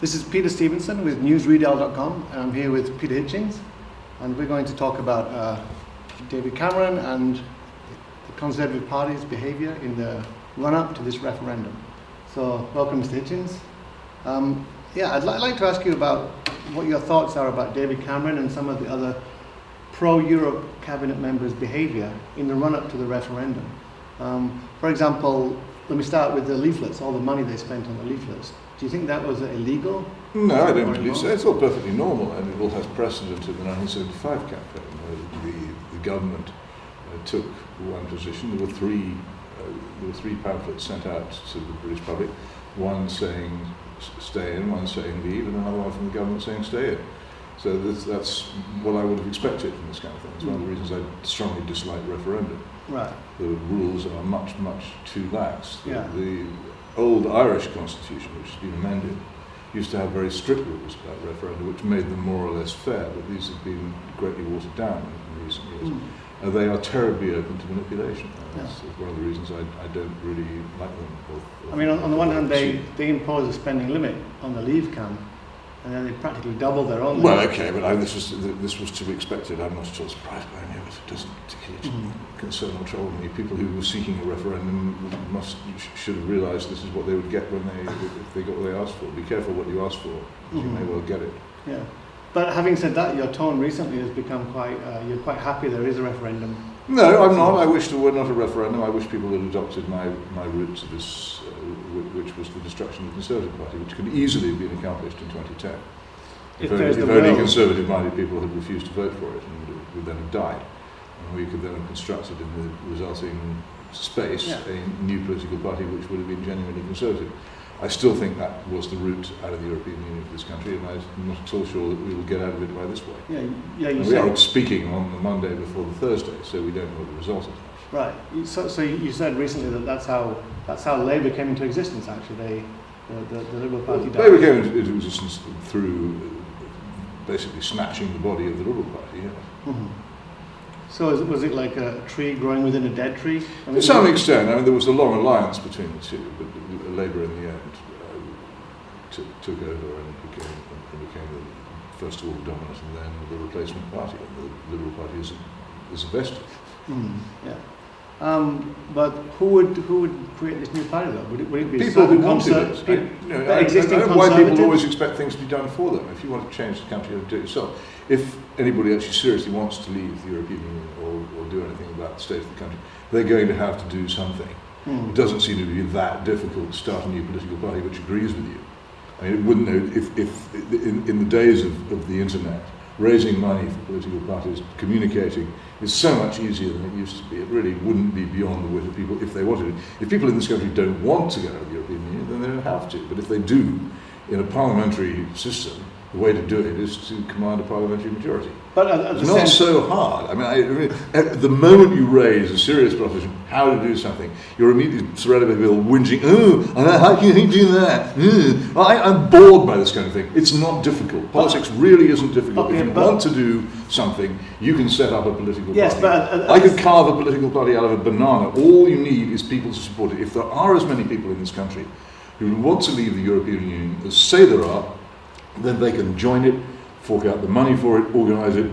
This is Peter Stevenson with NewsRedial.com, and I'm here with Peter Hitchens, and we're going to talk about David Cameron and the Conservative Party's behaviour in the run-up to this referendum. So, welcome, Mr. Hitchens. I'd like to ask you about what your thoughts are about David Cameron and some of the other pro-Europe cabinet members' behaviour in the run-up to the referendum. For example, let me start with the leaflets, all the money they spent on the leaflets. Do you think that was illegal? No, I don't believe so. It's all perfectly normal, and it all has precedent in the 1975 campaign, where the government took one position. There were three pamphlets sent out to the British public, one saying stay in, one saying leave, and another one from the government saying stay in. So that's what I would have expected from this kind of thing. It's one of the reasons I strongly dislike referendum. Right. The rules are much, much too lax. Yeah. The old Irish constitution, which has been amended, used to have very strict rules about referenda, which made them more or less fair, but these have been greatly watered down in recent years. They are terribly open to manipulation. That's one of the reasons I don't really like them. I mean, on the one hand, they impose a spending limit on the leave camp, and then they practically double their own. Well, okay, but this was to be expected. I'm not at all surprised by any of it. It doesn't particularly concern or trouble me. People who were seeking a referendum should have realised this is what they would get if they got what they asked for. Be careful what you ask for, because you may well get it. Yeah, but having said that, your tone recently has become you're quite happy there is a referendum. No, I'm not. I wish there were not a referendum. I wish people had adopted my route to this, which was the destruction of the Conservative Party, which could easily have been accomplished in 2010. If only Conservative-minded people had refused to vote for it, and it would then have died. And we could then have constructed in the resulting space a new political party which would have been genuinely Conservative. I still think that was the route out of the European Union for this country, and I'm not at all sure that we will get out of it by this way. We are speaking on the Monday before the Thursday, so we don't know what the result is. Right. So you said recently that that's how Labour came into existence. Actually, the Liberal Party. Labour came into existence through basically snatching the body of the Liberal Party. Yeah. So was it like a tree growing within a dead tree? I mean, to some extent. I mean, there was a long alliance between the two, but Labour in the end took over and became first of all the dominant, and then the replacement party. And the Liberal Party is a vestige. But who would create this new party though? Would it be people who wanted it? I don't know why people always expect things to be done for them. If you want to change the country, you have to do it yourself. If anybody actually seriously wants to leave the European Union or do anything about the state of the country, they're going to have to do something. It doesn't seem to be that difficult to start a new political party which agrees with you. I mean, it wouldn't. If in the days of the internet, raising money for political parties, communicating is so much easier than it used to be. It really wouldn't be beyond the wit of people if they wanted it. If people in this country don't want to go to the European Union, then they don't have to. But if they do, in a parliamentary system, the way to do it is to command a parliamentary majority. But it's not so hard. I mean, at the moment you raise a serious proposition, how to do something, you're immediately surrounded by people whinging, how can you do that? I'm bored by this kind of thing. It's not difficult. Politics really isn't difficult. If you want to do something, you can set up a political party. I could carve a political party out of a banana. All you need is people to support it. If there are as many people in this country who want to leave the European Union as say there are, then they can join it, fork out the money for it, organise it,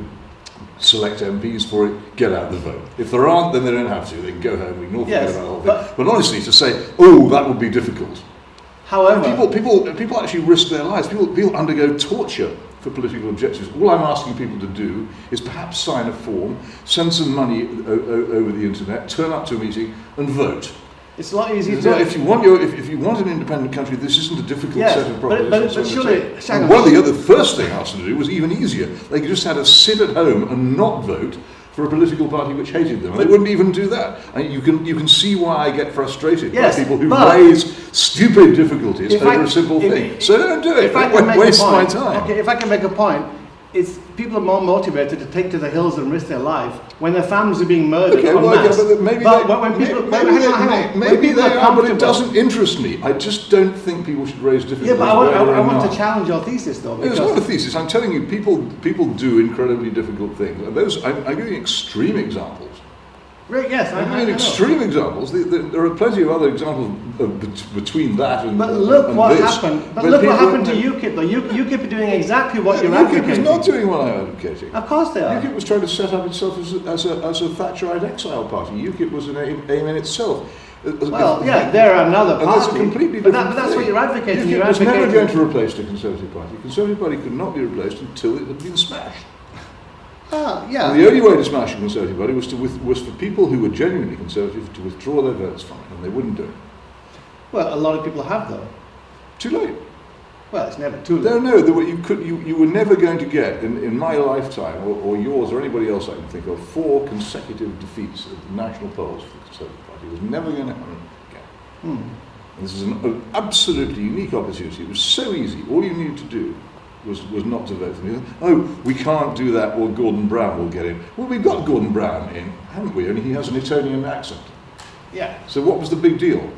select MPs for it, get out the vote. If there aren't, then they don't have to. They can go home, ignore forget about the whole thing. But honestly, to say, that would be difficult. However, people actually risk their lives. People undergo torture for political objectives. All I'm asking people to do is perhaps sign a form, send some money over the internet, turn up to a meeting, and vote. It's a lot easier if you want an independent country, this isn't a difficult set of propositions. But surely, one of the other first thing I asked them to do was even easier. They just had to sit at home and not vote for a political party which hated them. And they wouldn't even do that. And you can see why I get frustrated by people who raise stupid difficulties over a simple thing. So don't do it. Don't waste my time. Okay, if I can make a point, it's people are more motivated to take to the hills and risk their life when their families are being murdered en masse. Maybe they are, but it doesn't interest me. I just don't think people should raise difficulties. Yeah, but I want to challenge your thesis, though. It's not a thesis. I'm telling you, people do incredibly difficult things, and those I'm giving extreme examples Right, yes, I mean, know. extreme examples. There are plenty of other examples between that and But look and what this. happened. But look what happened to UKIP. Though UKIP are doing exactly what you're advocating. UKIP is not doing what I'm advocating. Of course they are. UKIP was trying to set up itself as a Thatcherite exile party. UKIP was an aim in itself. Well, yeah, they're another party. And that's a completely different but that's what you're advocating. UKIP was never going to replace the Conservative Party. The Conservative Party could not be replaced until it had been smashed. Yeah. And the only way to smash the Conservative Party was for people who were genuinely Conservative to withdraw their votes from it, and they wouldn't do it. Well, a lot of people have, though. Too late. Well, it's never too late. No, you were never going to get, in my lifetime, or yours, or anybody else I can think of, 4 consecutive defeats at the national polls for the Conservative Party. It was never going to happen again. And this is an absolutely unique opportunity. It was so easy. All you needed to do was not to vote for me. Oh, we can't do that, or Gordon Brown will get in. Well, we've got Gordon Brown in, haven't we? Only he has an Etonian accent. Yeah. So what was the big deal?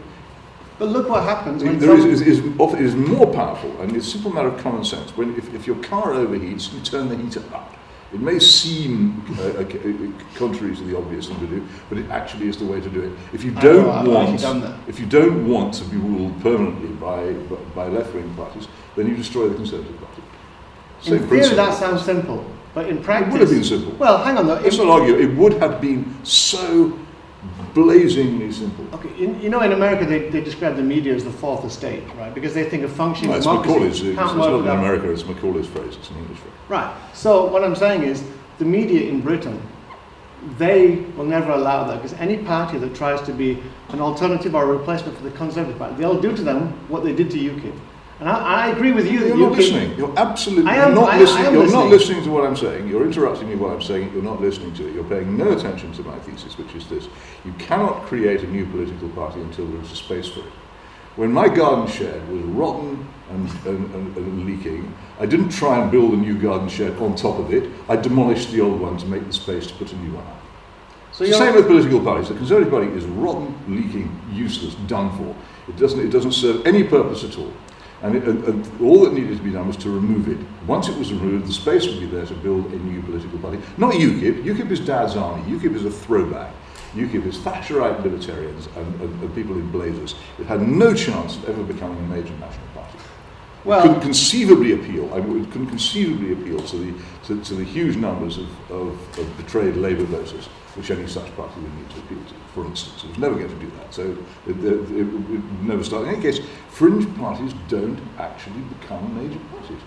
But look what happens when It is more powerful, and it's a simple matter of common sense. If your car overheats, you turn the heater up. It may seem contrary to the obvious thing to do, but it actually is the way to do it. If you don't want to be ruled permanently by left-wing parties, then you destroy the Conservative Party. In theory, that sounds simple, but in practice, it would have been simple. Well, hang on though. Let's not argue. It would have been so blazingly simple. Okay, in America they describe the media as the fourth estate, right? Because they think a functioning democracy It's not in America. It's Macaulay's phrase. It's an English phrase. Right. So what I'm saying is, the media in Britain, they will never allow that, because any party that tries to be an alternative or a replacement for the Conservative Party, they'll do to them what they did to UKIP. And I agree with you that you're not listening. You're absolutely not listening. You're not listening to what I'm saying. You're interrupting me while I'm saying it. You're not listening to it. You're paying no attention to my thesis, which is this: you cannot create a new political party until there is a space for it. When my garden shed was rotten and leaking, I didn't try and build a new garden shed on top of it. I demolished the old one to make the space to put a new one up. So it's the same with political parties. The Conservative Party is rotten, leaking, useless, done for. It doesn't serve any purpose at all. And all that needed to be done was to remove it. Once it was removed, the space would be there to build a new political party. Not UKIP. UKIP is Dad's army. UKIP is a throwback. UKIP is Thatcherite libertarians and people in blazers. It had no chance of ever becoming a major national party. It couldn't conceivably appeal. It couldn't conceivably appeal to the huge numbers of betrayed Labour voters, which any such party would need to appeal to. For instance, it was never going to do that. So it would never start. In any case, fringe parties don't actually become major parties.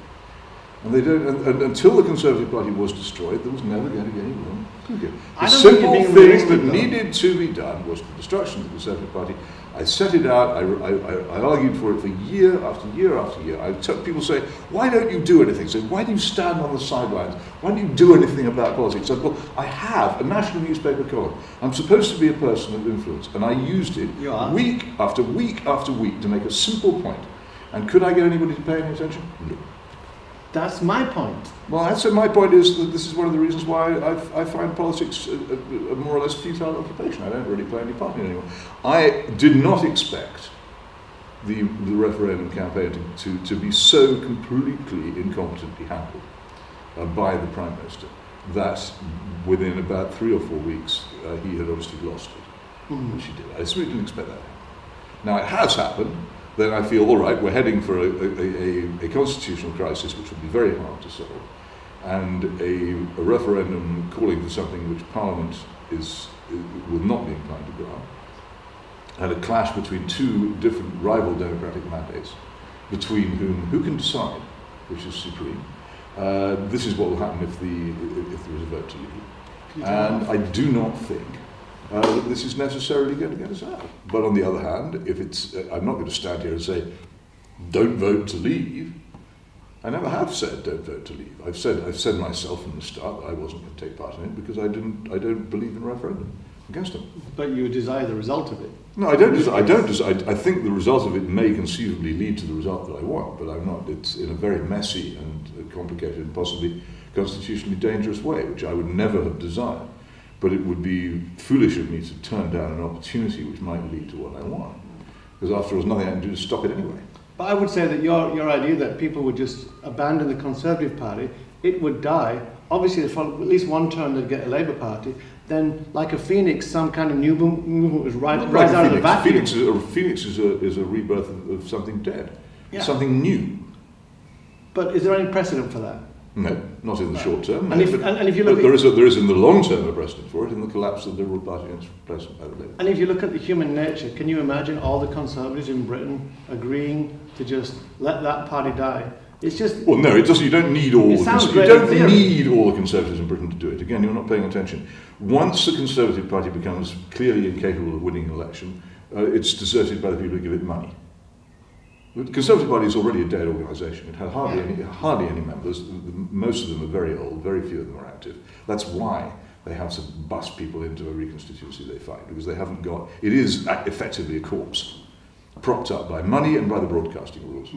And they don't. And until the Conservative Party was destroyed, there was never going to be any room to give. The simple thing that needed to be done was the destruction of the Conservative Party. I set it out. I argued for it for year after year after year. People say, "Why don't you do anything?" So why do you stand on the sidelines? Why don't you do anything about politics? I said, well, I have a national newspaper column. I'm supposed to be a person of influence, and I used it week after week after week to make a simple point. And could I get anybody to pay any attention? No. That's my point. Well, my point is that this is one of the reasons why I find politics a more or less futile occupation. I don't really play any part in it anymore. I did not expect the referendum campaign to be so completely incompetently handled by the Prime Minister that within about 3 or 4 weeks he had obviously lost it, which he did. I certainly didn't expect that. Now it has happened. Then I feel, all right, we're heading for a constitutional crisis which will be very hard to solve, and a referendum calling for something which Parliament will not be inclined to grant, and a clash between 2 different rival democratic mandates, between who can decide which is supreme. This is what will happen if there is a vote to leave. And I do not think that this is necessarily going to get us out. But on the other hand, I'm not going to stand here and say, don't vote to leave. I never have said don't vote to leave. I've said myself from the start that I wasn't going to take part in it because I don't believe in referendum against them. But you desire the result of it. No, I don't. I think the result of it may conceivably lead to the result that I want, but I'm not. It's in a very messy and complicated and possibly constitutionally dangerous way, which I would never have desired. But it would be foolish of me to turn down an opportunity which might lead to what I want. Because after all, there's nothing I can do to stop it anyway. But I would say that your idea that people would just abandon the Conservative Party, it would die. Obviously, for at least one term they'd get a Labour Party. then like a phoenix, some kind of new movement was Not rise like out of the vacuum. Phoenix is a rebirth of something dead, Yeah. something new. But is there any precedent for that? No, not in the short term. And if you look but there is in the long term a precedent for it in the collapse of the Liberal Party and its replacement by the Labour. And if you look at the human nature, can you imagine all the Conservatives in Britain agreeing to just let that party die? It's just... Well, no, it doesn't. You don't need all. It The sounds you great in don't theory. need all the Conservatives in Britain to do it. Again, you're not paying attention. Once the Conservative Party becomes clearly incapable of winning an election, it's deserted by the people who give it money. The Conservative Party is already a dead organisation. It had hardly any members. Most of them are very old. Very few of them are active. That's why they have to bust people into a reconstituency they fight, because they haven't got. It is effectively a corpse, propped up by money and by the broadcasting rules.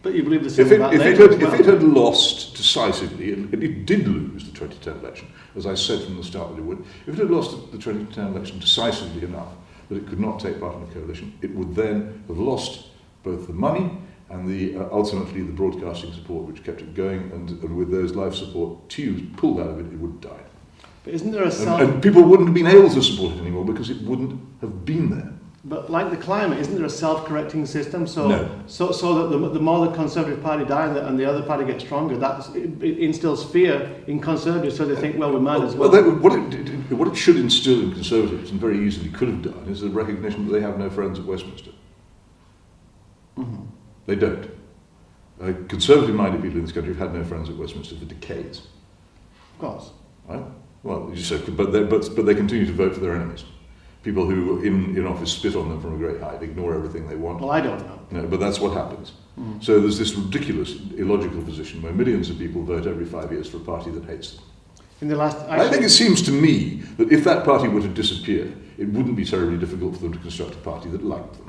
But you believe the same If about Labour as well? it had lost decisively, and it did lose the 2010 election, as I said from the start that it would, if it had lost the 2010 election decisively enough that it could not take part in a coalition, it would then have lost both the money and ultimately the broadcasting support which kept it going, and with those life support tubes pulled out of it, it would have died. But isn't there a And people wouldn't have been able to support it anymore because it wouldn't have been there. But like the climate, isn't there a self-correcting system? So, No. so that the more the Conservative Party die and the other party gets stronger, it instills fear in Conservatives, so they think, well, we might as well. What it should instill in Conservatives, and very easily could have done, is the recognition that they have no friends at Westminster. Mm-hmm. They don't. Conservative-minded people in this country have had no friends at Westminster for decades. Of course. Right? Well, you said, but they continue to vote for their enemies. People who in office spit on them from a great height, ignore everything they want. Well, I don't know. No, but that's what happens. So there's this ridiculous, illogical position where millions of people vote every 5 years for a party that hates them. In the last, I think it seems to me that if that party were to disappear, it wouldn't be terribly difficult for them to construct a party that liked them.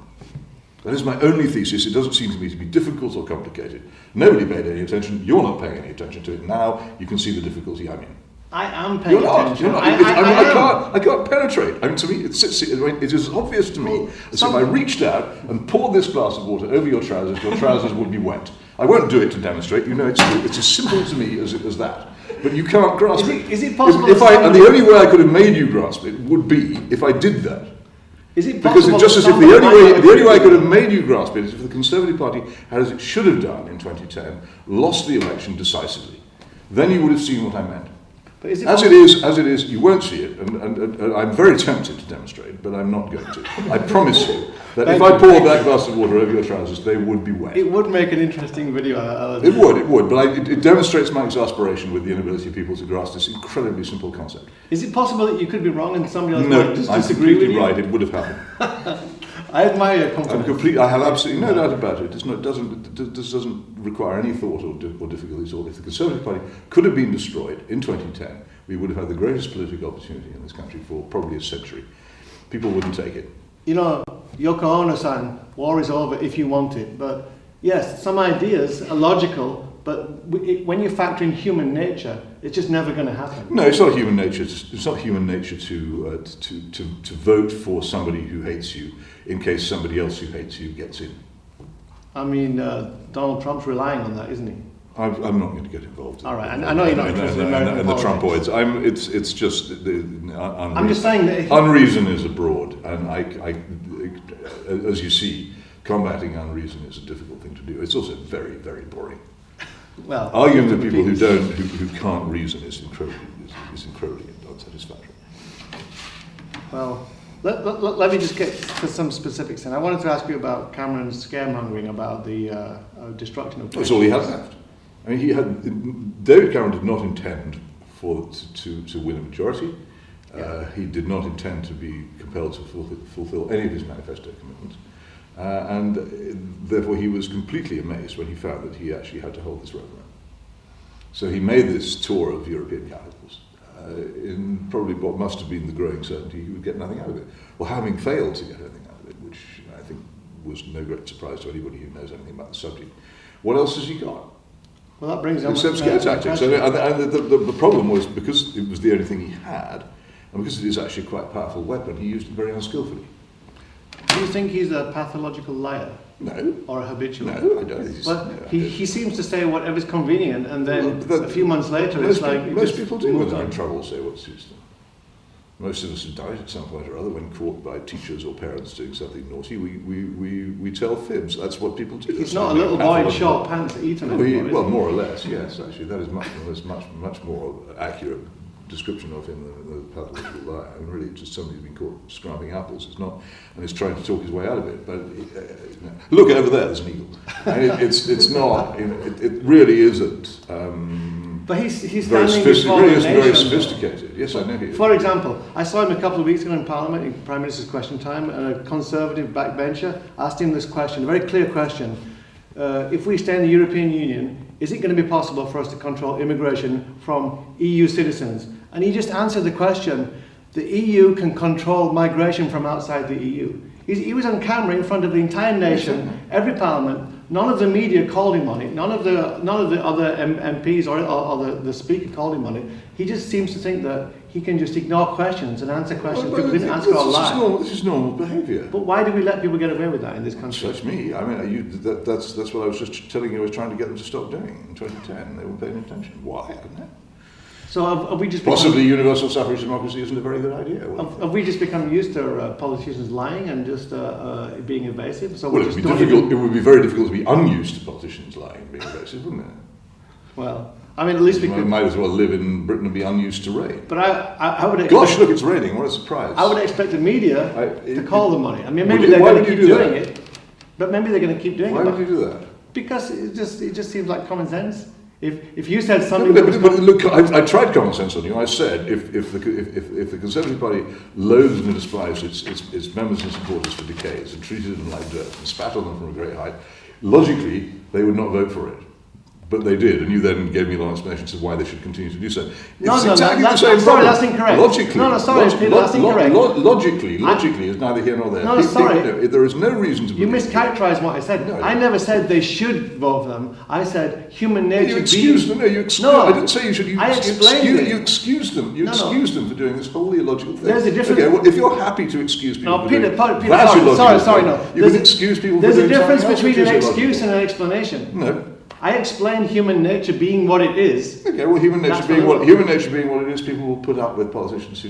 That is my only thesis. It doesn't seem to me to be difficult or complicated. Nobody paid any attention. You're not paying any attention to it now. You can see the difficulty I'm in. I am paying You're not. attention. You're not. I can't penetrate. I mean, to me, it is obvious to me as if I reached out and poured this glass of water over your trousers would be wet. I won't do it to demonstrate. You know, it's as simple to me as that. But you can't grasp it. Is it possible? And the only way I could have made you grasp it would be if I did that. Is it Because possible? it's just as if the only way I could have made you grasp it is if the Conservative Party had, as it should have done in 2010, lost the election decisively. Then you would have seen what I meant. But is it As it is, you won't see it, and I'm very tempted to demonstrate, but I'm not going to. I promise you that if I poured that glass of water over your trousers, they would be wet. It would make an interesting video. It would, but it demonstrates my exaspration with the inability of people to grasp this incredibly simple concept. Is it possible that you could be wrong and somebody else No, might just I'm disagree with completely you? right. It would have happened. I admire your confidence. I have absolutely no doubt about it. This doesn't require any thought or difficulty at all. If the Conservative Party could have been destroyed in 2010, we would have had the greatest political opportunity in this country for probably a century. People wouldn't take it. You know, Yoko Ono sang, war is over if you want it. But yes, some ideas are logical, but when you factor in human nature, it's just never going to happen. No, it's not human nature. It's not human nature to vote for somebody who hates you in case somebody else who hates you gets in. I mean, Donald Trump's relying on that, isn't he? I'm not going to get involved. All right, I know you're not interested in American and the politics. Trumpoids. It's just I'm just saying that unreason is abroad, and as you see, combating unreason is a difficult thing to do. It's also very, very boring. Well, arguing with people who can't reason is incredibly unsatisfactory. Well, let me just get to some specifics. And I wanted to ask you about Cameron's scaremongering about the destruction of. That's all he has left. I mean, David Cameron did not intend to win a majority. He did not intend to be compelled to fulfill any of his manifesto commitments. And therefore he was completely amazed when he found that he actually had to hold this referendum. So he made this tour of European capitals in probably what must have been the growing certainty he would get nothing out of it. Well, having failed to get anything out of it, which I think was no great surprise to anybody who knows anything about the subject, what else has he got? Well, that brings up except scare tactics. And the problem was because it was the only thing he had, and because it is actually a quite powerful weapon, he used it very unskillfully. Do you think he's a pathological liar? No. Or a habitual? No, I don't. But he seems to say whatever's convenient, and then a few months later it's like... Most people do when they're in trouble say what suits them. Most of us have died at some point or other when caught by teachers or parents doing something naughty. We tell fibs. That's what people do. He's not a little boy in short pants at Eton anymore, Well, more or less, yes. Actually, that is much more accurate description of him than the pathological lie. I mean, really, just somebody who's been caught scrubbing apples. It's not, and he's trying to talk his way out of it. But look over there. There's an eagle. And it's not. It really isn't. But he's very standing before really the isn't very nation. Sophisticated. Yes, I know he is. For example, I saw him a couple of weeks ago in Parliament, in Prime Minister's Question Time, and a Conservative backbencher asked him this question, a very clear question. If we stay in the European Union, is it going to be possible for us to control immigration from EU citizens? And he just answered the question, the EU can control migration from outside the EU. He was on camera in front of the entire nation, every parliament. None of the media called him on it. None of the other MPs or the speaker called him on it. He just seems to think that he can just ignore questions and answer questions people didn't answer or lie. This is normal behaviour. But why do we let people get away with that in this country? That's me. I mean, that's what I was just telling you. I was trying to get them to stop doing in 2010. They weren't paying attention. Why? I don't know. So have we just possibly universal suffrage democracy isn't a very good idea? Have we just become used to politicians lying and just being evasive? So well, it would be very difficult to be unused to politicians lying and being evasive, wouldn't it? Well, I mean, at least we might as well live in Britain and be unused to rain. But I would expect... Gosh, look, it's raining. What a surprise. I would expect the media to call them on it. I mean, maybe they're going to keep doing it, but maybe they're going to keep doing it. Why would you do that? Because it just seems like common sense. If you said something... But look, I tried common sense on you. I said if the Conservative Party loathed and despised its members and supporters for decades and treated them like dirt and spat on them from a great height, logically they would not vote for it. But they did, and you then gave me a long explanation as to why they should continue to do so. That's incorrect. Logically, that's incorrect. Logically is neither here nor there. No, sorry. There is no reason to believe. You mischaracterised what I said. No, I never said they should vote for them. I said human nature. You excused them. No, you excused. No, I didn't say you should. You excused them. You excused them for doing this wholly illogical thing. There's a difference. Okay, well, if you're happy to excuse people, no, Peter, sorry, no. You can excuse people. There's a difference between an excuse and an explanation. No. I explained human nature being what it is. Okay, well, human nature being what it is, people will put up with politicians who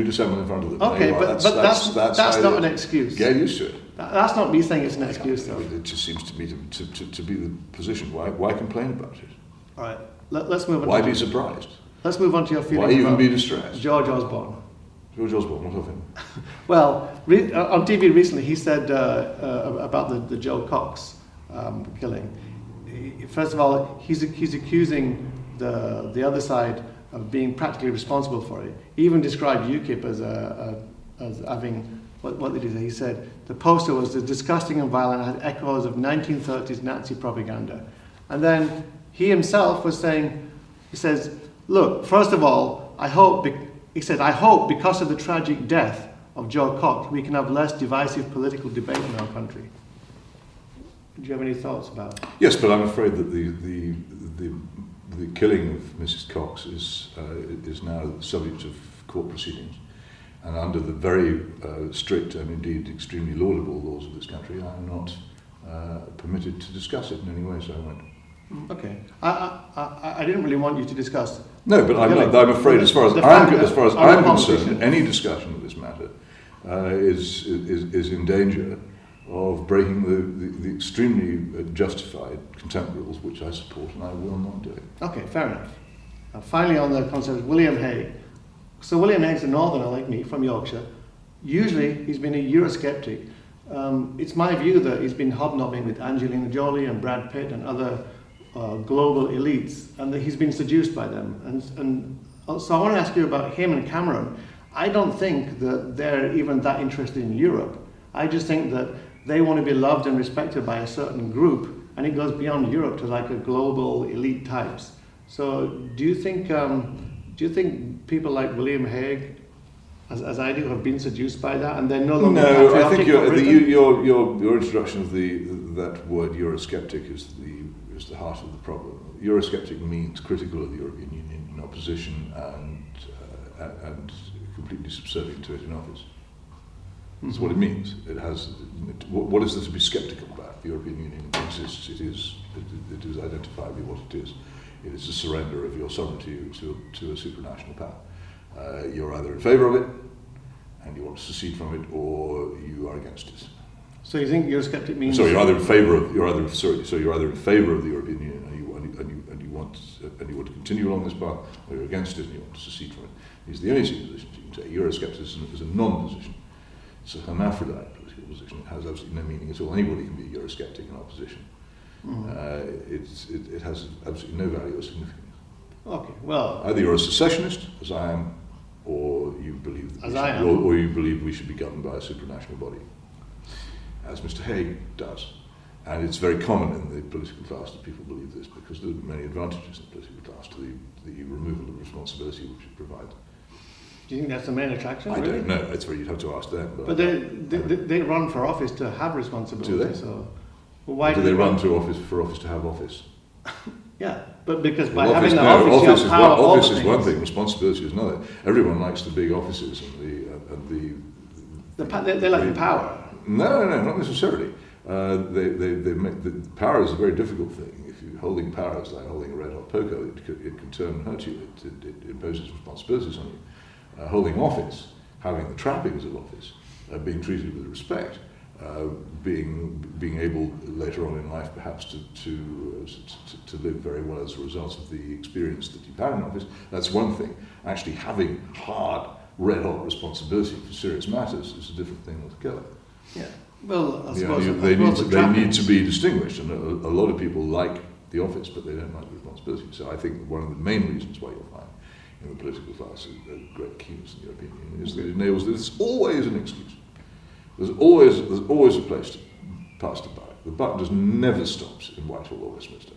dissemble in front of them. Okay, but that's not an excuse. Get used to it. That's not me saying it's an excuse, though. It just seems to me to be the position. Why complain about it? All right, let's move on. Why be surprised? Let's move on to your feelings. Why even be distressed? George Osborne. George Osborne, what of him? Well, on TV recently, he said about the Joe Cox killing. First of all, he's accusing the other side of being practically responsible for it. He even described UKIP as having, what did he say? He said the poster was disgusting and violent and had echoes of 1930s Nazi propaganda. And then he himself was saying, he says, look, first of all, I hope because of the tragic death of Joe Cox, we can have less divisive political debate in our country. Do you have any thoughts about it? Yes, but I'm afraid that the killing of Mrs. Cox is now the subject of court proceedings, and under the very strict and indeed extremely laudable laws of this country, I am not permitted to discuss it in any way, so I won't. Okay, I didn't really want you to discuss. No, but I'm afraid, as far as I'm concerned, any discussion of this matter is in danger of breaking the extremely justified contempt rules, which I support, and I will not do it. Okay, fair enough. Finally, on the concept of William Hague. So William Hague's a northerner like me, from Yorkshire. Usually, he's been a Eurosceptic. It's my view that he's been hobnobbing with Angelina Jolie and Brad Pitt and other global elites, and that he's been seduced by them. And so I want to ask you about him and Cameron. I don't think that they're even that interested in Europe. I just think that they want to be loved and respected by a certain group, and it goes beyond Europe to like a global elite types. So do you think people like William Hague, as I do, have been seduced by that, and they're no longer patriotic? No, I think your introduction of that word Eurosceptic is the heart of the problem. Eurosceptic means critical of the European Union, in opposition, and completely subservient to it in office. That's what it means. It has. What is there to be sceptical about? The European Union exists. It is identifiably what it is. It is a surrender of your sovereignty to a supranational power. You're either in favour of it and you want to secede from it, or you are against it. So you think Eurosceptic means? So you're either in favour of you're either in favour of the European Union and you want to continue along this path, or you're against it and you want to secede from it. These are the only two positions you can take. Euroscepticism is a non-position. It's a hermaphrodite political position. It has absolutely no meaning at all. Anybody can be a Eurosceptic in opposition. It has absolutely no value or significance. Okay, well, either you're a secessionist, as I am, or you believe or you believe we should be governed by a supranational body, as Mr. Hague does. And it's very common in the political class that people believe this, because there are many advantages in the political class to the removal of responsibility which it provides. Do you think that's the main attraction? I really? don't know. It's where you'd have to ask them. But they run for office to have responsibility. Do they? So why do they run for office to have office? Yeah, but because by well, having the office you have power over office is one thing, responsibility is another. Everyone likes the big offices and they like the power. No, not necessarily. They make the power is a very difficult thing. If you're holding power, it's like holding a red hot poker. It can turn and hurt you. It imposes responsibilities on you. Holding office, having the trappings of office, being treated with respect, being able later on in life perhaps to live very well as a result of the experience that you've had in office. That's one thing. Actually, having hard, red hot responsibility for serious matters is a different thing altogether. Yeah. Well, I suppose they need to be distinguished, and a lot of people like the office, but they don't like the responsibility. So I think one of the main reasons why you'll find in the political class a great keenness in the European Union is that it enables. There's always an excuse. There's always a place to pass the buck. The buck just never stops in Whitehall or Westminster.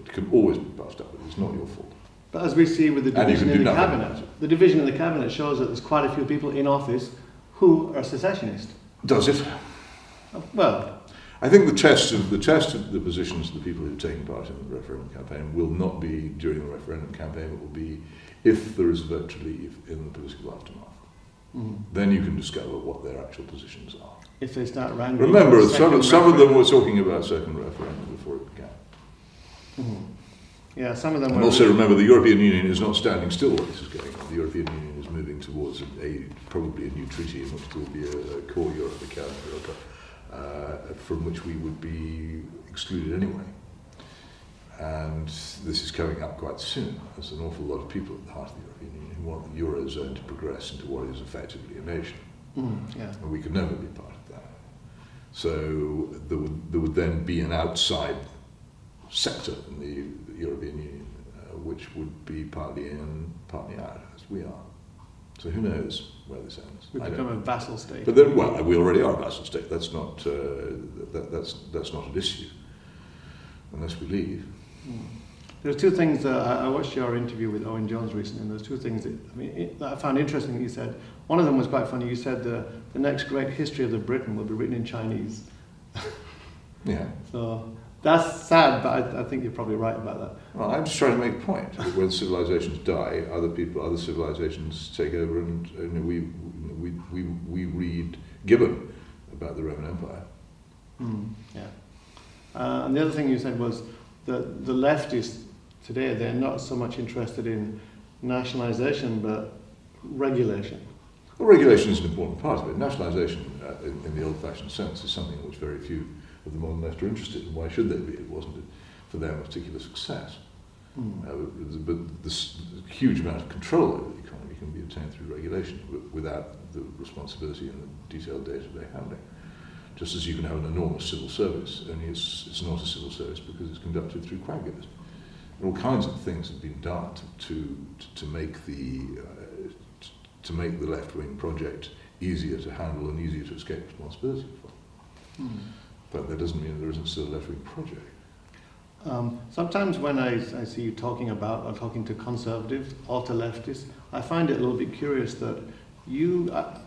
It can always be passed up, but it's not your fault. But as we see with the division in the cabinet, the division in the cabinet shows that there's quite a few people in office who are secessionist. Does it? Well, I think the test of the positions of the people who've taken part in the referendum campaign will not be during the referendum campaign. It will be if there is a vote to leave in the political aftermath. Then you can discover what their actual positions are. If they start wrangling. Remember, some of them were talking about second referendum before it began. Yeah, some of them. And also remember, the European Union is not standing still while this is going on. The European Union is moving towards probably a new treaty in which there will be a core Europe, a Council Europe, from which we would be excluded anyway. And this is coming up quite soon. There's an awful lot of people at the heart of the European Union who want the Eurozone to progress into what is effectively a nation. And we could never be part of that. So there would then be an outside sector in the European Union, which would be partly in, partly out, as we are. So who knows where this ends? We become a vassal state. But then, well, we already are a vassal state. That's not that's not an issue unless we leave. There's two things. I watched your interview with Owen Jones recently, and there's two things that I found interesting that you said. One of them was quite funny. You said the next great history of the Britain will be written in Chinese. Yeah. So that's sad, but I think you're probably right about that. Well, I'm just trying to make a point that when civilizations die, other civilizations take over, and we read Gibbon about the Roman Empire. Yeah. And the other thing you said was that the leftists today, they're not so much interested in nationalisation, but regulation. Well, regulation is an important part of it. Nationalisation, in the old-fashioned sense, is something in which very few of the modern left are interested in. Why should they be? It wasn't for them a particular success. But this huge amount of control over the economy can be obtained through regulation without the responsibility and the detailed day-to-day handling. Just as you can have an enormous civil service, only it's not a civil service because it's conducted through quaggas. All kinds of things have been done to make the left-wing project easier to handle and easier to escape responsibility from. But that doesn't mean there isn't still a left-wing project. Sometimes when I see you talking to conservatives, ultra-leftists, I find it a little bit curious that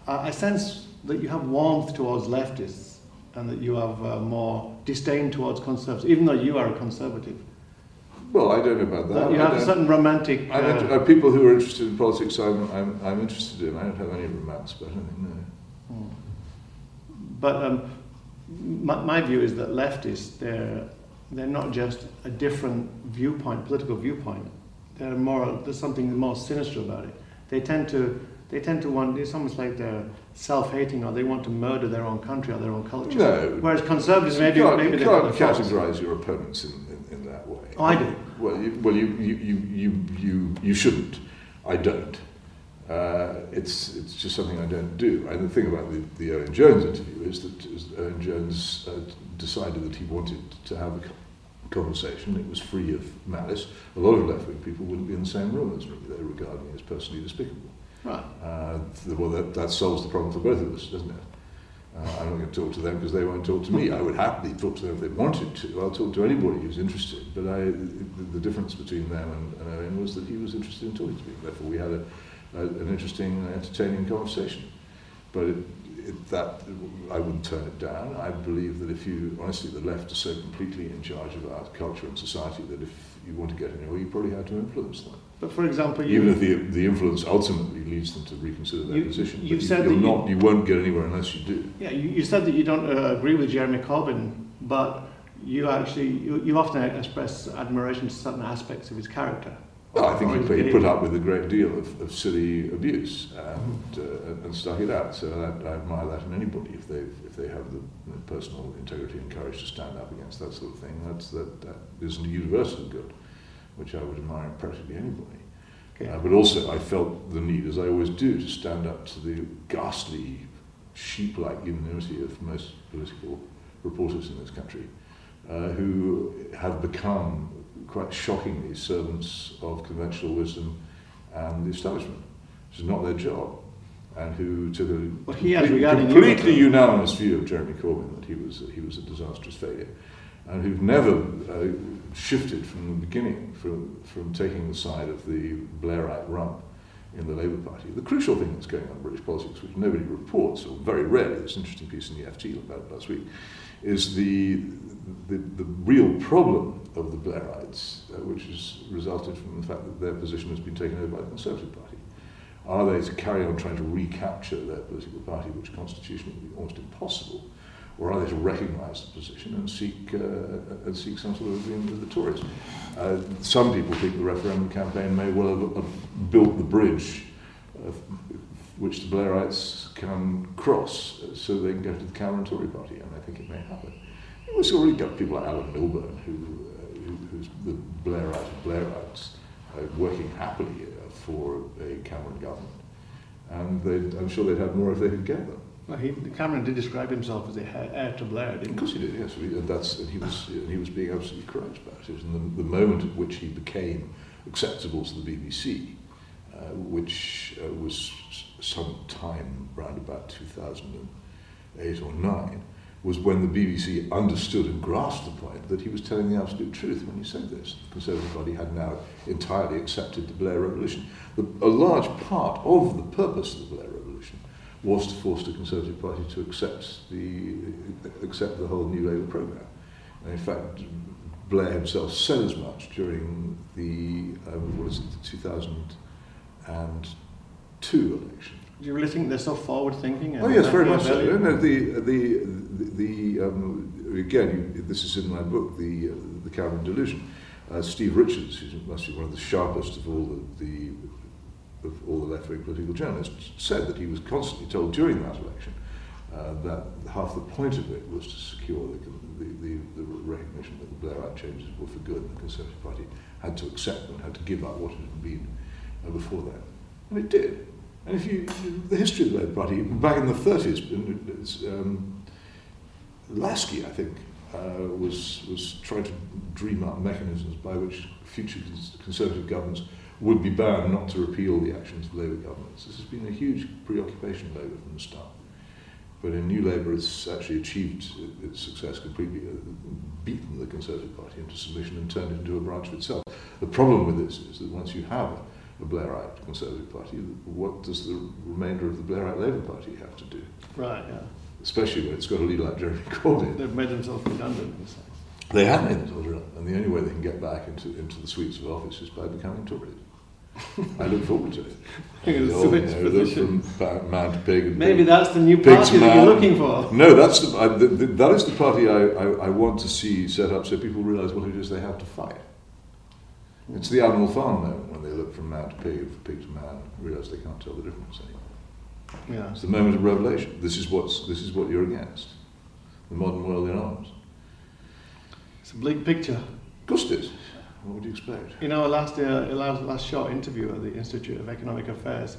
I sense that you have warmth towards leftists and that you have more disdain towards conservatives, even though you are a conservative. Well, I don't know about that. You have a certain romantic... people who are interested in politics I'm interested in. I don't have any romance about anything, no. But my view is that leftists, they're not just a different viewpoint, political viewpoint. There's something more sinister about it. they tend to want, it's almost like they're self-hating, or they want to murder their own country or their own culture. No. Whereas conservatives, maybe you they can't categorise your opponents in that way. Oh, I do. You shouldn't. I don't. It's just something I don't do. And the thing about the Owen Jones interview is that Owen Jones decided that he wanted to have a conversation. It was free of malice. A lot of left-wing people wouldn't be in the same room as me. They regard me as personally despicable. Right. Well, that solves the problem for both of us, doesn't it? I'm not going to talk to them because they won't talk to me. I would happily talk to them if they wanted to. I'll talk to anybody who's interested. But the difference between them and Owen was that he was interested in talking to me. Therefore, we had an interesting, entertaining conversation. But that I wouldn't turn it down. I believe that honestly, the left are so completely in charge of our culture and society that if you want to get anywhere, you probably have to influence them. But for example, even if the influence ultimately leads them to reconsider their position, you won't get anywhere unless you do. Yeah, you said that you don't agree with Jeremy Corbyn, but you often express admiration to certain aspects of his character. Well, I think he put up with a great deal of silly abuse and stuck it out. So I admire that in anybody if they have the personal integrity and courage to stand up against that sort of thing. That isn't a universal good, which I would admire in practically anybody. Okay. But also I felt the need, as I always do, to stand up to the ghastly sheep-like unanimity of most political reporters in this country, who have become quite shockingly servants of conventional wisdom and the establishment, which is not their job, and who took a completely unanimous view of Jeremy Corbyn that he was a disastrous failure, and who've never shifted from the beginning from taking the side of the Blairite rump in the Labour Party. The crucial thing that's going on in British politics, which nobody reports, or very rarely, there's an interesting piece in the FT about it last week, is the real problem of the Blairites, which has resulted from the fact that their position has been taken over by the Conservative Party. Are they to carry on trying to recapture their political party, which constitutionally would be almost impossible, or are they to recognise the position and seek some sort of agreement with the Tories? Some people think the referendum campaign may well have built the bridge which the Blairites can cross so they can go to the Cameron Tory party, and I think it may happen. We've already got people like Alan Milburn, who's the Blairites, working happily for a Cameron government, and I'm sure they'd have more if they could get them. Well, Cameron did describe himself as the heir to Blair, didn't he? Of course he did, yes. And he was being absolutely correct about it. And the moment at which he became acceptable to the BBC, which was some time around about 2008 or 9, was when the BBC understood and grasped the point that he was telling the absolute truth when he said this. The Conservative Party had now entirely accepted the Blair Revolution. A large part of the purpose of the Blair Revolution was to force the Conservative Party to accept the whole New Labour programme. And in fact, Blair himself said as much during the 2002 election. Do you really think they're so forward-thinking? Oh yes, very much so. No, again, this is in my book, the Cameron Delusion. Steve Hitchens, who must be one of the sharpest of all the left-wing political journalists, said that he was constantly told during that election that half the point of it was to secure the recognition that the Blairite changes were for good, and the Conservative Party had to accept them, had to give up what it had been before that. And it did. And the history of the Labour Party, back in the 30s, Lasky, I think, was trying to dream up mechanisms by which future Conservative governments would be bound not to repeal the actions of Labour governments. This has been a huge preoccupation of Labour from the start. But in New Labour, it's actually achieved its success completely, beaten the Conservative Party into submission and turned it into a branch of itself. The problem with this is that once you have a Blairite Conservative Party, what does the remainder of the Blairite Labour Party have to do? Right, yeah. Especially when it's got a leader like Jeremy Corbyn. They've made themselves redundant, in a sense. They have made themselves redundant, and the only way they can get back into the sweets of office is by becoming Tories. I look forward to it. From man to pig. Maybe that's the new party that you're looking for. No, that is the party I want to see set up so people realise what it is they have to fight. It's the Animal Farm moment when they look from man to pig, from pig to man, and realise they can't tell the difference anymore. Yeah. It's the moment of revelation. This is what you're against. The modern world in arms. It's a bleak picture. Of course it is. What would you expect? You know, last short interview at the Institute of Economic Affairs,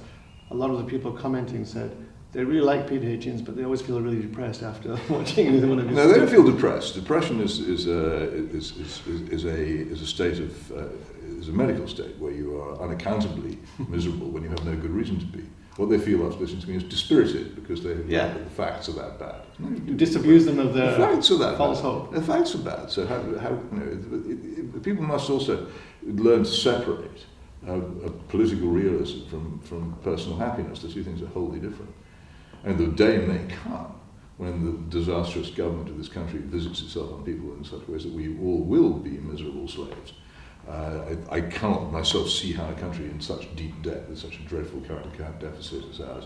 a lot of the people commenting said they really like Peter Hitchens, but they always feel really depressed after watching one of his. No, they don't feel depressed. Depression is a state of is a medical state where you are unaccountably miserable when you have no good reason to be. What they feel after listening to me is dispirited because they have Yeah. the facts are that bad. You disabuse them of their facts are that false bad. hope. The facts are bad. So people must also learn to separate a political realism from personal happiness. The two things are wholly different. And the day may come when the disastrous government of this country visits itself on people in such ways that we all will be miserable slaves. I cannot myself see how a country in such deep debt, with such a dreadful current account deficit as ours,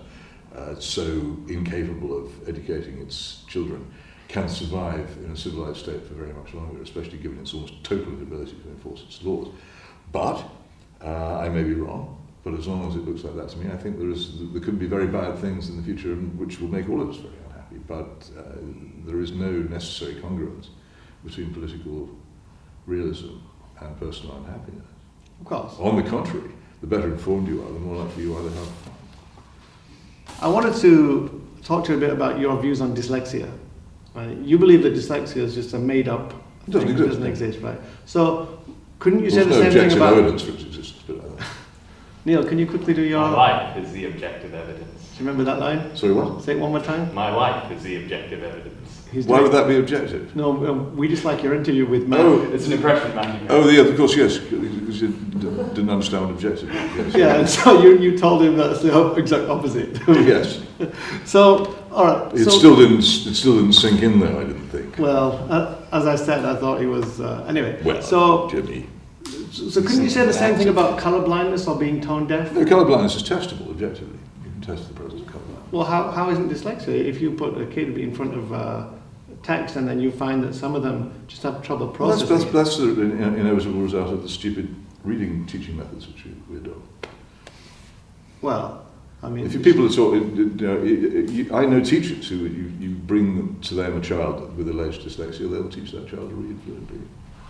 so incapable of educating its children, can survive in a civilized state for very much longer, especially given its almost total inability to enforce its laws. But I may be wrong. But as long as it looks like that to me, I think there could be very bad things in the future which will make all of us very unhappy. But there is no necessary congruence between political realism and personal unhappiness. Of course. On the contrary, the better informed you are, the more likely you are to have fun. I wanted to talk to you a bit about your views on dyslexia. Right? You believe that dyslexia is just a made-up It doesn't thing. exist. It doesn't exist, right? So, couldn't you say There's the no same thing objective about... evidence for its existence, but Neil, can you quickly do your... My life is the objective evidence. Do you remember that line? sorry, what? Say it one more time. My life is the objective evidence. Why would that be objective? No, we just like your interview with Matt. Oh. It's an impression Matthew made. Oh, yeah, of course, yes. Because you didn't understand what objective was. Yes. Yeah, and so you told him that's the exact opposite. Yes. So, all right. It so, still didn't sink in though, I didn't think. Well, as I said, I thought he was... anyway, Well, so Jimmy. couldn't you say the same thing about colour blindness or being tone deaf? No, colour blindness is testable objectively. You can test the presence of colour blindness. Well, how isn't dyslexia? If you put a kid in front of text and then you find that some of them just have trouble Well, processing it. that's the inevitable result of the stupid reading teaching methods which we adopt. Well, I mean... If you people are taught, I know teachers who you bring to them a child with alleged dyslexia, they'll teach that child to read fluently,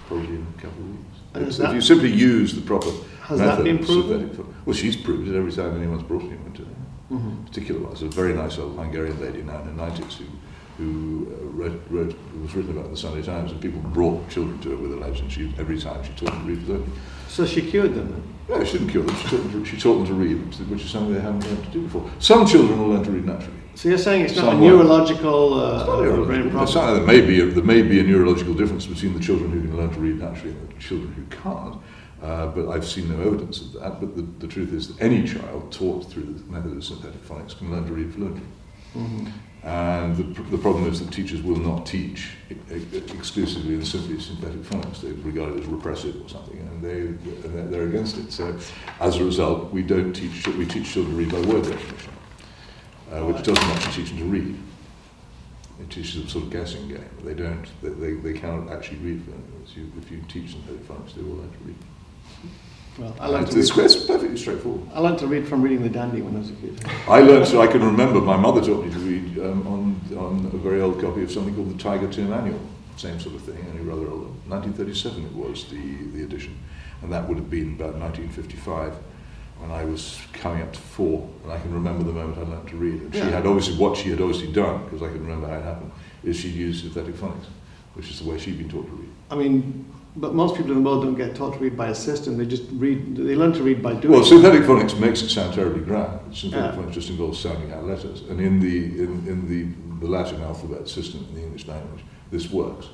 probably in a couple of And weeks. is If that- you simply use the proper Has method that been of proven? synthetic well, she's proved it every time anyone's brought anyone to her. Mhm. Particular ones. A very nice old Hungarian lady now in the 90s who was written about in the Sunday Times, and people brought children to her with alleged, and every time she taught them to read fluently. So she cured them then? No, she didn't cure them. She taught them to read, which is something they haven't learned to do before. Some children will learn to read naturally. So you're saying it's not Some a won't. neurological It's not neurological. brain problem? There may be a neurological difference between the children who can learn to read naturally and the children who can't. But I've seen no evidence of that. But the truth is that any child taught through the method of synthetic phonics can learn to read fluently. Mm-hmm. And the problem is that teachers will not teach exclusively and simply synthetic phonics. They regard it as repressive or something, and they're against it. So, as a result, we teach children to read by word recognition, which doesn't actually teach them to read. It teaches them a sort of guessing game. They cannot actually read fluently. If you teach synthetic phonics, they will learn to read. Well, I learned to read. It's perfectly straightforward. I learned to read from reading The Dandy when I was a kid. I learned, so I can remember, my mother taught me to read on a very old copy of something called the Tiger Tim Annual, same sort of thing, only rather older. 1937 it was, the edition, and that would have been about 1955 when I was coming up to 4, and I can remember the moment I learned to read. And what she had obviously done, because I can remember how it happened, is she'd used synthetic phonics, which is the way she'd been taught to read. I mean, but most people in the world don't get taught to read by a system. They just read. They learn to read by doing. Well, synthetic phonics makes it sound terribly grand. Synthetic Yeah. phonics just involves sounding out letters, and in the Latin alphabet system in the English language, this works.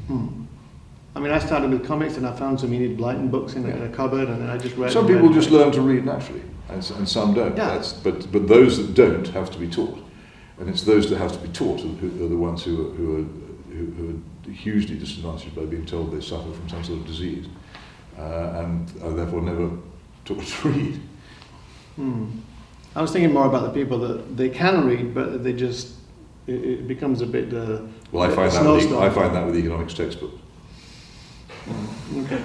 I mean, I started with comics and I found some Enid Blyton books in a cupboard, and then I just read. Some and people read. just learn to read naturally, and some don't. Yeah. But those that don't have to be taught, and it's those that have to be taught who are the ones who are hugely disadvantaged by being told they suffer from some sort of disease, and are therefore never taught to read. I was thinking more about the people that they can read, but they just it becomes a bit. Well, I find that with economics textbooks. Okay.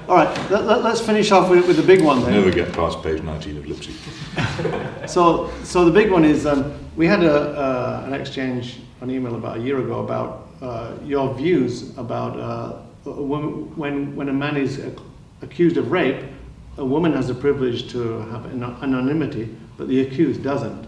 All right, let's finish off with the big one then. Never get past page 19 of Lipsy. So the big one is we had an exchange on email about a year ago about your views about when a man is accused of rape, a woman has the privilege to have anonymity, but the accused doesn't.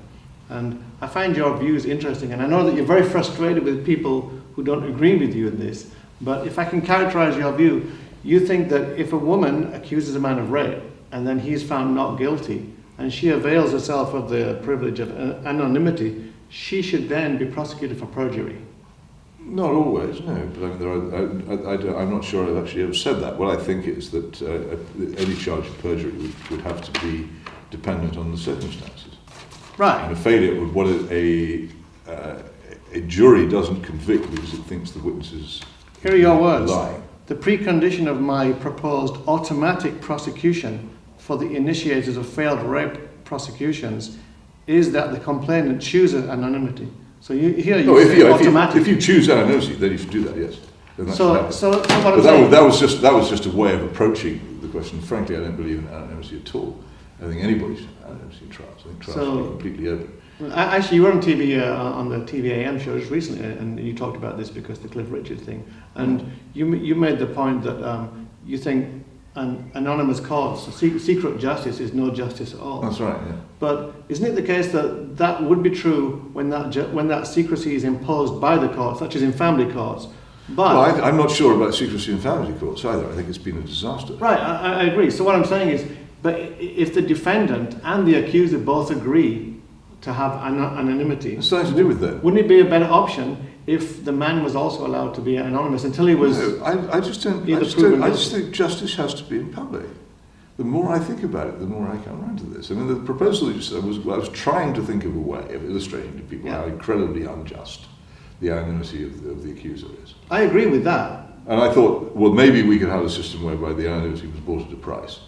And I find your views interesting, and I know that you're very frustrated with people who don't agree with you in this, but if I can characterize your view, you think that if a woman accuses a man of rape and then he's found not guilty and she avails herself of the privilege of anonymity, she should then be prosecuted for perjury. Not always, no. But I mean, I'm not sure I've actually ever said that. What I think is that any charge of perjury would have to be dependent on the circumstances. Right. And a failure would what a jury doesn't convict because it thinks the witnesses Here are your words. lying. The precondition of my proposed automatic prosecution for the initiators of failed rape prosecutions is that the complainant chooses anonymity. So you say automatic. If you choose anonymity, then you should do that. Yes. Then that should happen. So what But I'm saying, that was just a way of approaching the question. Frankly, I don't believe in anonymity at all. I think anybody should have anonymity in trials. I think trials should be completely open. Actually, you were on TV on the TVAM show just recently, and you talked about this because the Cliff Richard thing, and you made the point that you think an anonymous cause, secret justice, is no justice at all. That's right. Yeah. But isn't it the case that that would be true when that secrecy is imposed by the court, such as in family courts? But Well, I'm not sure about secrecy in family courts either. I think it's been a disaster. right, I agree. So what I'm saying is, but if the defendant and the accuser both agree to have anonymity, It's nothing to do with that. wouldn't it be a better option if the man was also allowed to be anonymous until he was? No, I just don't. either I just, proven don't, I just guilty? think justice has to be in public. The more I think about it, the more I come around to this. I mean, the proposal you said I was trying to think of a way of illustrating to people how incredibly unjust the anonymity of the accuser is. I agree with that. And I thought, well, maybe we could have a system whereby the anonymity was bought at a price.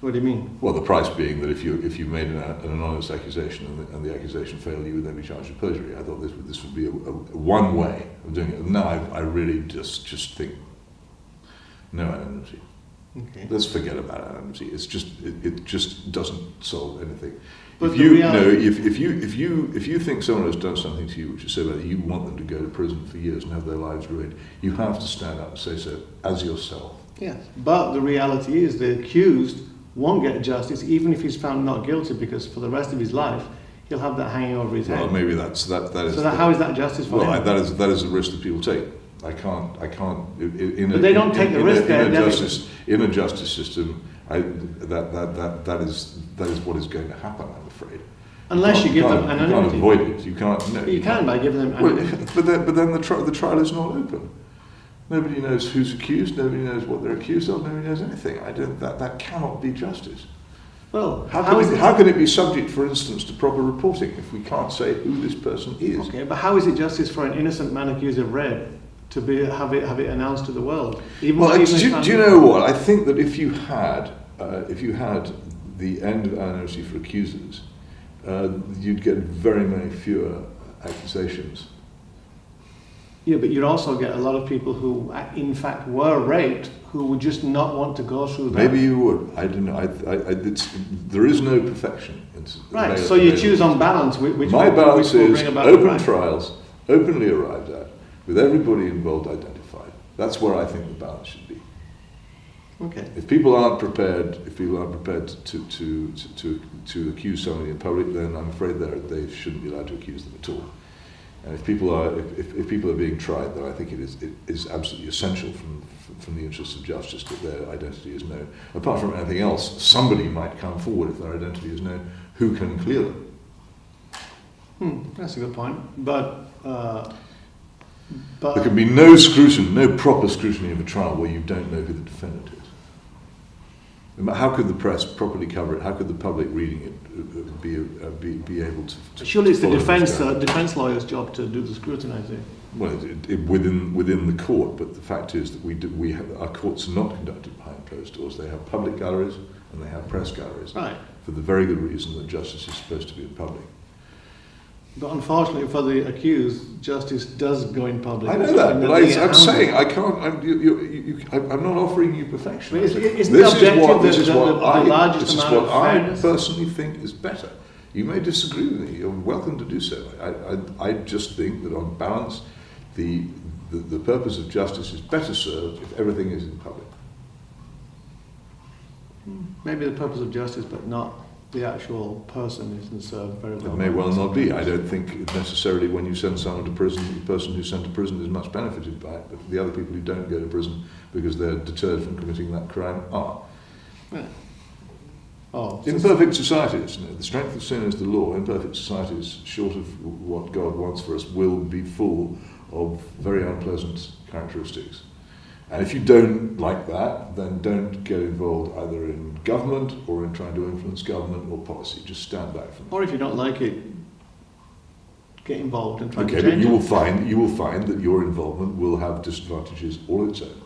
What do you mean? Well, the price being that if you made an anonymous accusation and the accusation failed, you would then be charged with perjury. I thought this would be a one way of doing it. Now I really just think no anonymity. Okay. Let's forget about anonymity. It's just it just doesn't solve anything. But if the you reality- if you think someone has done something to you which is so bad that you want them to go to prison for years and have their lives ruined, you have to stand up and say so as yourself. Yes. But the reality is the accused won't get justice even if he's found not guilty, because for the rest of his life he'll have that hanging over his Well, head. maybe that is. So how is that justice for him? that is a risk that people take. I can't. But they don't take the risk in a justice system. That is what is going to happen. I'm afraid. Unless you give them You can't anonymity. avoid it. You can't. No, You can by giving them anonymity. Well, but then the trial is not open. Nobody knows who's accused. Nobody knows what they're accused of. Nobody knows anything. That cannot be justice. Well, How can it be subject, for instance, to proper reporting if we can't say who this person is? Okay, but how is it justice for an innocent man accused of rape to have it announced to the world? Well, do you know what? I think that if you had the end of anonymity for accusers, you'd get very many fewer accusations. Yeah, but you'd also get a lot of people who, in fact, were raped who would just not want to go through that. Maybe you would. I don't know. There is no perfection. Right. So you choose on balance which My balance will is bring about open right. trials, openly arrived at, with everybody involved identified. That's where I think the balance should be. Okay. If people aren't prepared to accuse somebody in public, then I'm afraid they shouldn't be allowed to accuse them at all. And if people are being tried, then I think it is absolutely essential from the interests of justice that their identity is known. Apart from anything else, somebody might come forward if their identity is known who can clear them. That's a good point. But There can be no scrutiny, no proper scrutiny of a trial where you don't know who the defendant is. How could the press properly cover it? How could the public reading it be able to? Surely it's the follow defense lawyer's job to do the scrutinizing. Well, within the court, but the fact is that our courts are not conducted behind closed doors. They have public galleries and they have press galleries. Right. For the very good reason that justice is supposed to be in public. But unfortunately for the accused, justice does go in public. I know that, And but they I'm hound saying it. I can't. I'm not offering you perfection. But isn't This the objective this is the what largest this is amount what of I fairness? personally think is better. You may disagree with me. You're welcome to do so. I just think that on balance, the purpose of justice is better served if everything is in public. Maybe the purpose of justice, but not the actual person isn't served very well. It may well not be. I don't think necessarily when you send someone to prison, the person who's sent to prison is much benefited by it, but the other people who don't go to prison because they're deterred from committing that crime are. Yeah. Oh, In perfect societies, the strength of sin is the law. Imperfect societies, short of what God wants for us, will be full of very unpleasant characteristics. And if you don't like that, then don't get involved either in government or in trying to influence government or policy. Just stand back from it. or if you don't like it, get involved and try Okay, to but change you it. will find that your involvement will have disadvantages all its own.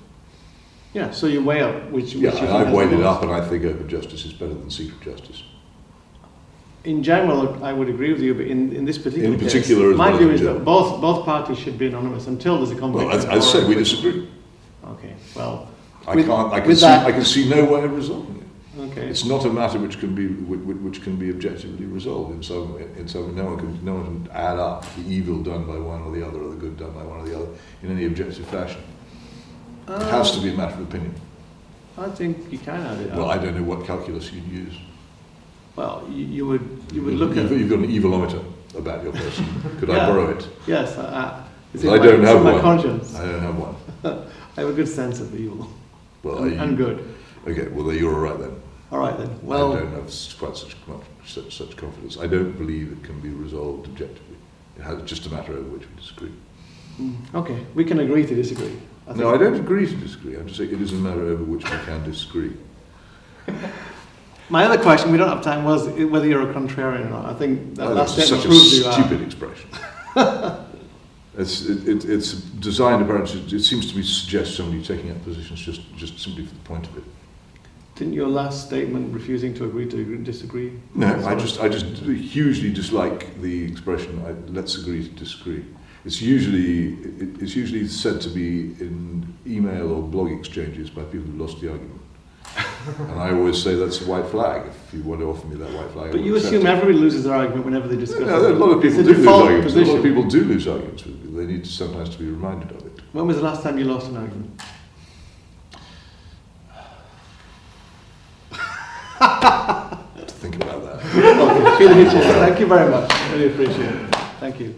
Yeah, so you weigh up which Yeah, you and think I've has weighed the it most. up, and I think open justice is better than secret justice. In general, I would agree with you, but in this particular In particular, case, as my well view as is in that both parties should be anonymous until there's a conviction. Well, as I said, or we acquittal. disagree. Okay, well, I with- can with see. that- I can see no way of resolving it. okay. It's not a matter which can be objectively resolved. In some, no one can add up the evil done by one or the other, or the good done by one or the other, in any objective fashion. It has to be a matter of opinion. I think you can add it up. Well, I don't know what calculus you'd use. Well, you would look at You've got an evilometer about your person. Could I Yeah. borrow it? yes. It's in I my, don't it's have in my one. conscience. I don't have one. I have a good sense of evil Well, and good. Okay, well, you're all right then. All right then. I Well, don't have quite such confidence. I don't believe it can be resolved objectively. It's just a matter over which we disagree. okay, we can agree to disagree. No, I don't agree to disagree. I'm just saying it is a matter over which we can disagree. My other question, we don't have time, was whether you're a contrarian or not. I think that last That's statement such a proves you are. stupid expression. It's designed apparently. It seems to me to suggest somebody taking up positions just simply for the point of it. Didn't your last statement refusing to agree to disagree? No, I just hugely dislike the expression "let's agree to disagree." It's usually said to be in email or blog exchanges by people who lost the argument. And I always say that's a white flag. If you want to offer me that white flag, I But will you accept assume it. everybody loses their argument whenever they discuss No, it. a lot of people It's do a lose default arguments. A lot position. of people do lose arguments with people. They need sometimes to be reminded of it. When was the last time you lost an argument? To think about that. Okay, Peter Hitchens, thank you very much. Really appreciate it. Thank you.